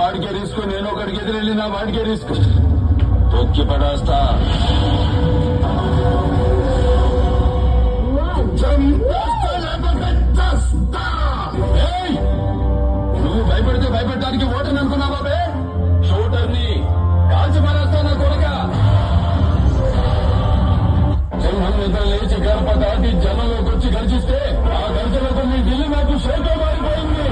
వాడికే రిస్క్, నేను ఒకడికి ఎదురెళ్ళినా వాడికే రిస్క్. తొక్కి పడేస్తా. నువ్వు భయపడితే భయపెట్టడానికి ఓటని అనుకున్నావా బే? షూటర్ని కాల్చి మారేస్తా నా కొడగా. సింహం నిద్ర లేచి గడప దాటి జనంలోకి వచ్చి గర్జిస్తే ఆ గర్జనతో మీ ఢిల్లీ మ్యాప్ షేతో మారిపోయింది.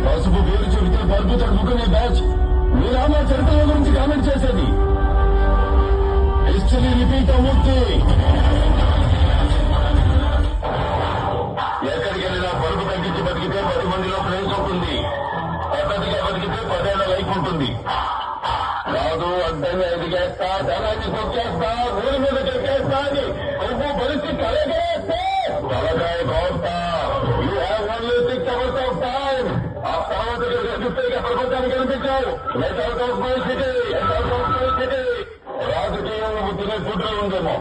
పసుపు పేరు చెబితే పరుపు తడుపుకునే బ్యాచ్ మీరా మా చరిత్ర గురించి కామెంట్ చేసేది. హిస్టరీ రిపీట్ అవుతుంది. ఎక్కడికి వెళ్ళినా పరుపు తగ్గించి బతికితే 10 మందిలో ప్లేస్ ఉంటుంది. పద్ధతిగా బతికితే 10 ఏళ్ల లైఫ్ ఉంటుంది. కాదు అడ్డంగా ఎదిగేస్తా, ధనాన్ని తొక్కేస్తా, ఊరి మీద చెక్కేస్తా అని నువ్వు పరిస్థితి కలగేస్తే తలకాయ కోస్తా. You have only 6 hours of time. ఆ తర్వాత కనిపిస్తే ప్రపంచానికి కనిపించావు. Let out of my city, let out of my city. రాజకీయం తినే ఫుడ్లో ఉందేమో,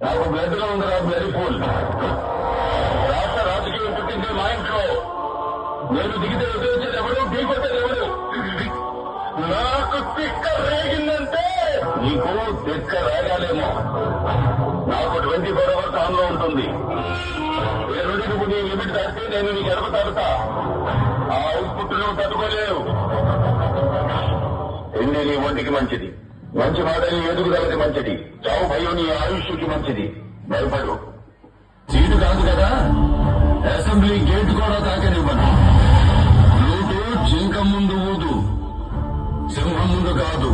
నాకు బ్లడ్ లో ఉంది. బ్లడ్ ఫుల్ రాష్ట్ర రాజకీయం పుట్టింది మా ఇంట్లో. నేను దిగితే ఎదురొచ్చేది ఎవరు, ఢీకొట్టేది ఎవరు? నాకు తిక్క రేగిందంటే నీకు తిక్క రేగాలేమో. నాకు 24 hours ఆన్ లో ఉంటుంది. నువ్వు నీ లిమిట్ దాటితే నేను నీ గడప తాగుతా. ఆ అవుట్పుట్ నువ్వు తట్టుకోలేవు. తిండి నీ ఒంటికి మంచిది, మంచి మాట నీ ఎదుగుదలకి మంచిది, చావు భయం నీ ఆయుష్కి మంచిది. భయపడు. సీటు కాదు కదా, అసెంబ్లీ గేట్ కూడా తాకనివ్వను. లూటు జింక ముందు ఊదు, సింహం ముందు కాదు.